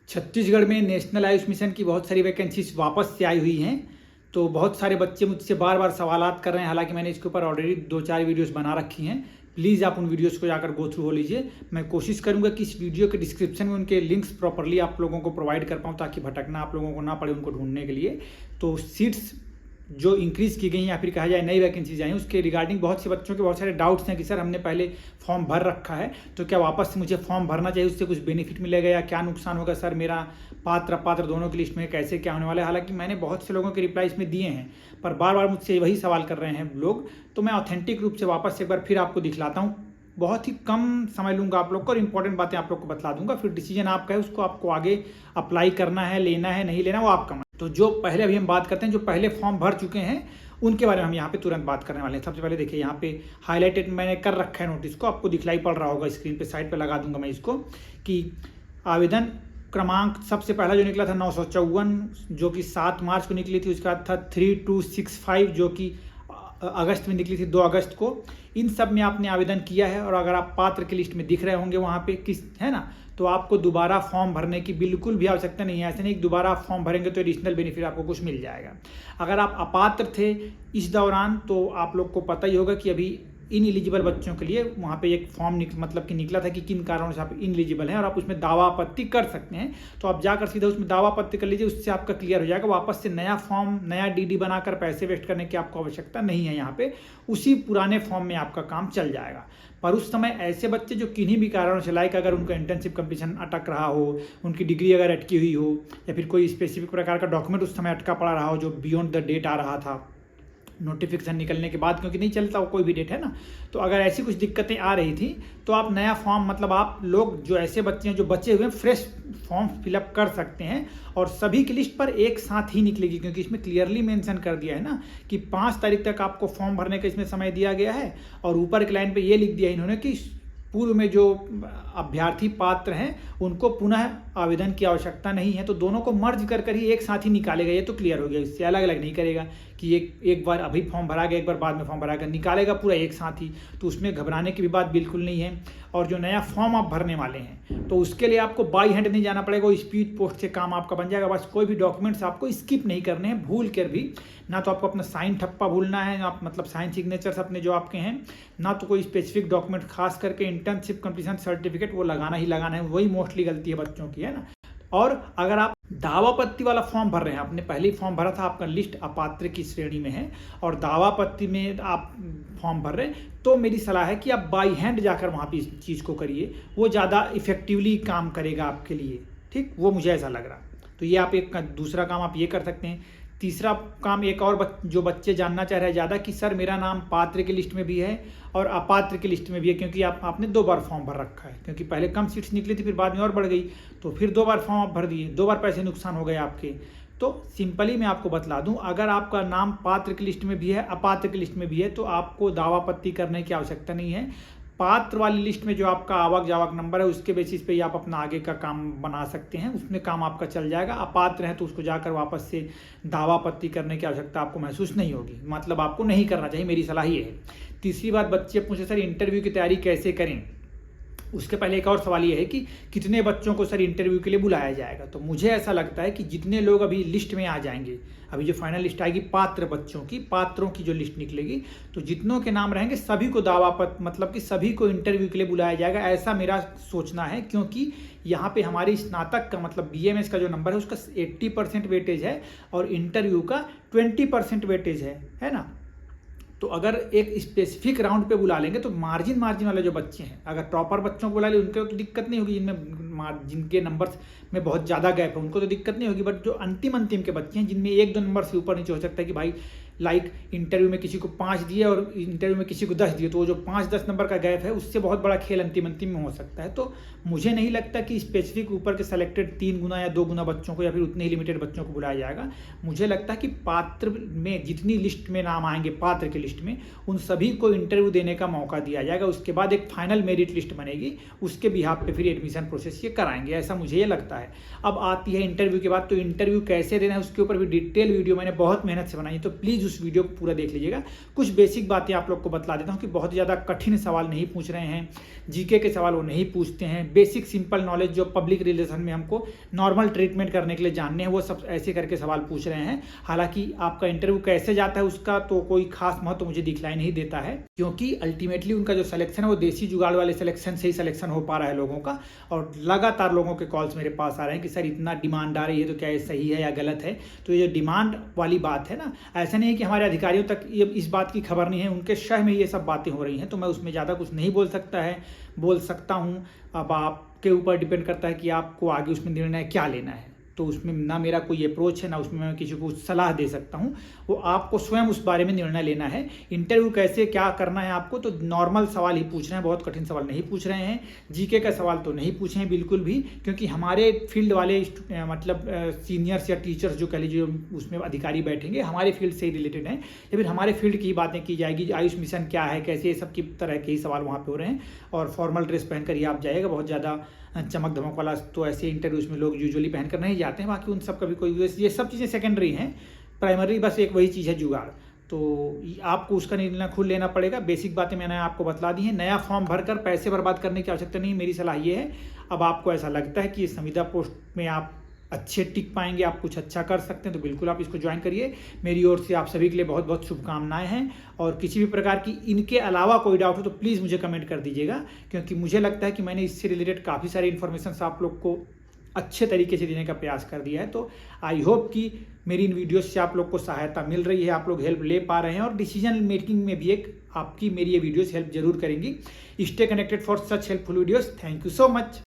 छत्तीसगढ़ में national Ayush mission की बहुत सारी वैकेंसीज वापस से आई हुई हैं। तो बहुत सारे बच्चे मुझसे बार बार सवालात कर रहे हैं। हालांकि मैंने इसके ऊपर ऑलरेडी 2-4 वीडियोस बना रखी हैं। प्लीज़ आप उन वीडियोस को जाकर गो थ्रू हो लीजिए। मैं कोशिश करूंगा कि इस वीडियो के डिस्क्रिप्शन में उनके लिंक्स प्रॉपरली आप लोगों को प्रोवाइड कर पाऊँ, ताकि भटकना आप लोगों को ना पड़े उनको ढूंढने के लिए। तो सीट्स जो इंक्रीज़ की गई हैं या फिर कहा जाए नई वैकेंसीज आई हैं, उसके रिगार्डिंग बहुत से बच्चों के बहुत सारे डाउट्स हैं कि सर हमने पहले फॉर्म भर रखा है तो क्या वापस से मुझे फॉर्म भरना चाहिए, उससे कुछ बेनिफिट मिलेगा या क्या नुकसान होगा सर, मेरा पात्र अपात्र दोनों की लिस्ट में कैसे क्या होने वाला है। हालांकि मैंने बहुत से लोगों के रिप्लाई इसमें दिए हैं, पर बार बार मुझसे वही सवाल कर रहे हैं लोग। तो मैं ऑथेंटिक रूप से वापस से एक बार फिर आपको दिखलाता हूँ। बहुत ही कम समय लूंगा आप लोग को और इंपॉर्टेंट बातें आप लोग को बतला दूंगा। फिर डिसीजन आपका है, उसको आपको आगे अप्लाई करना है, लेना है नहीं लेना, वो आपका मन। तो जो पहले अभी हम बात करते हैं, जो पहले फॉर्म भर चुके हैं उनके बारे में हम यहाँ पे तुरंत बात करने वाले हैं। सबसे पहले देखिए, यहाँ पे हाईलाइटेड मैंने कर रखा है नोटिस को, आपको दिखलाई पड़ रहा होगा स्क्रीन पे, साइड पे लगा दूंगा मैं इसको, कि आवेदन क्रमांक सबसे पहला जो निकला था 954, जो कि 7 मार्च को निकली थी। उसके बाद था 3265 जो कि अगस्त में निकली थी, 2 अगस्त को। इन सब में आपने आवेदन किया है और अगर आप पात्र की लिस्ट में दिख रहे होंगे वहाँ पे किस है ना, तो आपको दोबारा फॉर्म भरने की बिल्कुल भी आवश्यकता नहीं है। ऐसे नहीं कि दोबारा आप फॉर्म भरेंगे तो एडिशनल बेनिफिट आपको कुछ मिल जाएगा। अगर आप अपात्र थे इस दौरान तो आप लोग को पता ही होगा कि अभी इन एलिजिबल बच्चों के लिए वहाँ पे एक फॉर्म मतलब कि निकला था कि किन कारणों से आप इन एलिजिबल हैं और आप उसमें दावा आपत्ति कर सकते हैं। तो आप जाकर सीधा उसमें दावा आपत्ति कर लीजिए, उससे आपका क्लियर हो जाएगा। वापस से नया फॉर्म, नया डीडी बनाकर पैसे वेस्ट करने की आपको आवश्यकता नहीं है। यहाँ पे उसी पुराने फॉर्म में आपका काम चल जाएगा। पर उस समय ऐसे बच्चे जो किन्हीं भी कारणों से, लाइक अगर उनका इंटर्नशिप कंप्लीशन अटक रहा हो, उनकी डिग्री अगर अटकी हुई हो, या फिर कोई स्पेसिफिक प्रकार का डॉक्यूमेंट उस समय अटका पड़ा रहा हो जो बियॉन्ड द डेट आ रहा था नोटिफिकेशन निकलने के बाद, क्योंकि नहीं चलता वो कोई भी डेट है ना, तो अगर ऐसी कुछ दिक्कतें आ रही थी तो आप नया फॉर्म, मतलब आप लोग जो ऐसे बच्चे हैं जो बचे हुए हैं, फ्रेश फॉर्म फिलअप कर सकते हैं और सभी की लिस्ट पर एक साथ ही निकलेगी। क्योंकि इसमें क्लियरली मेंशन कर दिया है ना कि 5 तारीख तक आपको फॉर्म भरने का इसमें समय दिया गया है। और ऊपर के लाइन पे ये लिख दिया इन्होंने कि पूर्व में जो अभ्यर्थी पात्र हैं उनको पुनः आवेदन की आवश्यकता नहीं है। तो दोनों को मर्ज कर ही एक साथ ही निकालेगा। ये तो क्लियर हो गया, इससे अलग अलग नहीं करेगा कि एक बार अभी फॉर्म भरा गया, एक बार बाद में फॉर्म भरा गया, निकालेगा पूरा एक साथ ही। तो उसमें घबराने की भी बात बिल्कुल नहीं है। और जो नया फॉर्म आप भरने वाले हैं तो उसके लिए आपको बाई हैंड नहीं जाना पड़ेगा, स्पीड पोस्ट से काम आपका बन जाएगा। बस कोई भी डॉक्यूमेंट्स आपको स्किप नहीं करने हैं भूल कर भी। ना तो आपको अपना साइन ठप्पा भूलना है, ना मतलब साइन सिग्नेचर्स अपने जो आपके हैं, ना तो कोई स्पेसिफिक डॉक्यूमेंट, खास करके इंटर्नशिप कंप्लीशन सर्टिफिकेट वो लगाना ही लगाना है। वही मोस्टली गलती है बच्चों की, है ना। और अगर आप दावापत्ति वाला फॉर्म भर रहे हैं, आपने पहले ही फॉर्म भरा था, आपका लिस्ट अपात्र की श्रेणी में है और दावापत्ति में आप फॉर्म भर रहे हैं, तो मेरी सलाह है कि आप बाई हैंड जाकर वहाँ पे इस चीज़ को करिए। वो ज़्यादा इफेक्टिवली काम करेगा आपके लिए, ठीक, वो मुझे ऐसा लग रहा। तो ये आप एक दूसरा काम आप ये कर सकते हैं। तीसरा काम एक और जो बच्चे जानना चाह रहे हैं ज़्यादा कि सर मेरा नाम पात्र की लिस्ट में भी है और अपात्र की लिस्ट में भी है, क्योंकि आपने 2 बार फॉर्म भर रखा है। क्योंकि पहले कम सीट्स निकली थी, फिर बाद में और बढ़ गई, तो फिर 2 बार फॉर्म आप भर दिए, 2 बार पैसे नुकसान हो गए आपके। तो सिंपली मैं आपको बतला दूं, अगर आपका नाम पात्र की लिस्ट में भी है, अपात्र की लिस्ट में भी है, तो आपको दावापत्ति करने की आवश्यकता नहीं है। पात्र वाली लिस्ट में जो आपका आवक जावक नंबर है उसके बेसिस पे ही आप अपना आगे का काम बना सकते हैं, उसमें काम आपका चल जाएगा। अपात्र है तो उसको जाकर वापस से दावापत्ति करने की आवश्यकता आपको महसूस नहीं होगी, मतलब आपको नहीं करना चाहिए, मेरी सलाह ये है। तीसरी बात, बच्चे पूछे सर इंटरव्यू की तैयारी कैसे करें। उसके पहले एक और सवाल ये है कि कितने बच्चों को सर इंटरव्यू के लिए बुलाया जाएगा। तो मुझे ऐसा लगता है कि जितने लोग अभी लिस्ट में आ जाएंगे, अभी जो फाइनल लिस्ट आएगी पात्र बच्चों की, पात्रों की जो लिस्ट निकलेगी, तो जितनों के नाम रहेंगे सभी को मतलब कि सभी को इंटरव्यू के लिए बुलाया जाएगा, ऐसा मेरा सोचना है। क्योंकि यहाँ पे हमारी स्नातक का मतलब BMS का जो नंबर है उसका 80% वेटेज है और इंटरव्यू का 20% वेटेज है ना। तो अगर एक स्पेसिफिक राउंड पे बुला लेंगे तो मार्जिन वाले जो बच्चे हैं, अगर टॉपर बच्चों को बुला ले उनको तो दिक्कत नहीं होगी, जिनके नंबर्स में बहुत ज़्यादा गैप है उनको तो दिक्कत नहीं होगी। बट जो अंतिम के बच्चे हैं जिनमें 1-2 नंबर से ऊपर नीचे हो सकता है कि भाई लाइक इंटरव्यू में किसी को 5 दिए और इंटरव्यू में किसी को 10 दिए, तो वो जो 5-10 नंबर का गैप है उससे बहुत बड़ा खेल अंतिम में हो सकता है। तो मुझे नहीं लगता कि स्पेसिफिक ऊपर के सेलेक्टेड 3 गुना या 2 गुना बच्चों को या फिर उतने ही लिमिटेड बच्चों को बुलाया जाएगा। मुझे लगता है कि पात्र में जितनी लिस्ट में नाम आएंगे, पात्र की लिस्ट में, उन सभी को इंटरव्यू देने का मौका दिया जाएगा। उसके बाद एक फाइनल मेरिट लिस्ट बनेगी, उसके बिहाफ पे फिर एडमिशन प्रोसेस ये कराएंगे, ऐसा मुझे ये लगता है। अब आती है इंटरव्यू के बाद, तो इंटरव्यू कैसे देना है उसके ऊपर भी डिटेल वीडियो मैंने बहुत मेहनत से बनाई है, तो प्लीज़ उस वीडियो को पूरा देख लीजिएगा। कुछ बेसिक बातें आप लोग को बतला देता हूँ कि बहुत ज़्यादा कठिन सवाल नहीं पूछ रहे हैं, जीके के सवाल वो नहीं पूछते हैं, बेसिक सिंपल नॉलेज जो पब्लिक रिलेशन में हमको नॉर्मल ट्रीटमेंट करने के लिए जानने हैं वो सब ऐसे करके सवाल पूछ रहे हैं। हालांकि आपका इंटरव्यू कैसे जाता है उसका तो कोई खास महत्व मुझे दिखलाई नहीं देता है, क्योंकि अल्टीमेटली उनका जो सिलेक्शन है वो देसी जुगाड़ वाले सिलेक्शन से ही सिलेक्शन हो पा रहा है लोगों का। और लगातार लोगों के कॉल्स मेरे पास आ रहे हैं कि सर इतना डिमांड आ रही है तो क्या ये सही है या गलत है। तो ये डिमांड वाली बात है ना, ऐसा नहीं है कि हमारे अधिकारियों तक ये इस बात की खबर नहीं है, उनके शह में ये सब बातें हो रही हैं, तो मैं उसमें ज़्यादा कुछ नहीं बोल सकता हूँ। अब आपके ऊपर डिपेंड करता है कि आपको आगे उसमें निर्णय क्या लेना है। तो उसमें ना मेरा कोई अप्रोच है, ना उसमें मैं किसी को सलाह दे सकता हूँ, वो आपको स्वयं उस बारे में निर्णय लेना है। इंटरव्यू कैसे क्या करना है आपको, तो नॉर्मल सवाल ही पूछ रहे हैं, बहुत कठिन सवाल नहीं पूछ रहे हैं। जीके का सवाल तो नहीं पूछे हैं बिल्कुल भी, क्योंकि हमारे फील्ड वाले मतलब सीनियर्स या टीचर्स जो कह लीजिए उसमें अधिकारी बैठेंगे हमारे फील्ड से ही रिलेटेड हैं, या फिर हमारे फील्ड की बातें की जाएगी, आयुष मिशन क्या है कैसे, ये सब की तरह के ही सवाल वहाँ पे हो रहे हैं। और फॉर्मल ड्रेस पहनकर ही आप जाइएगा, बहुत ज़्यादा चमक धमक वाला तो ऐसे इंटरव्यूज में लोग यूजुअली पहनकर नहीं जाते हैं। बाकी उन सब का भी कोई, ये सब चीज़ें सेकेंडरी हैं, प्राइमरी बस एक वही चीज़ है जुगाड़। तो आपको उसका निर्णय खुद लेना पड़ेगा। बेसिक बातें मैंने आपको बतला दी हैं। नया फॉर्म भरकर पैसे बर्बाद करने की आवश्यकता नहीं, मेरी सलाह ये है। अब आपको ऐसा लगता है कि ये संविदा पोस्ट में आप अच्छे टिक पाएंगे, आप कुछ अच्छा कर सकते हैं, तो बिल्कुल आप इसको ज्वाइन करिए। मेरी ओर से आप सभी के लिए बहुत बहुत शुभकामनाएं हैं। और किसी भी प्रकार की इनके अलावा कोई डाउट हो तो प्लीज़ मुझे कमेंट कर दीजिएगा, क्योंकि मुझे लगता है कि मैंने इससे रिलेटेड काफ़ी सारी इन्फॉर्मेशन आप लोग को अच्छे तरीके से देने का प्रयास कर दिया है। तो आई होप कि मेरी इन वीडियोस से आप लोग को सहायता मिल रही है, आप लोग हेल्प ले पा रहे हैं, और डिसीजन मेकिंग में भी एक आपकी मेरी ये वीडियोस हेल्प जरूर करेंगी। Stay connected for such helpful videos. Thank you so much.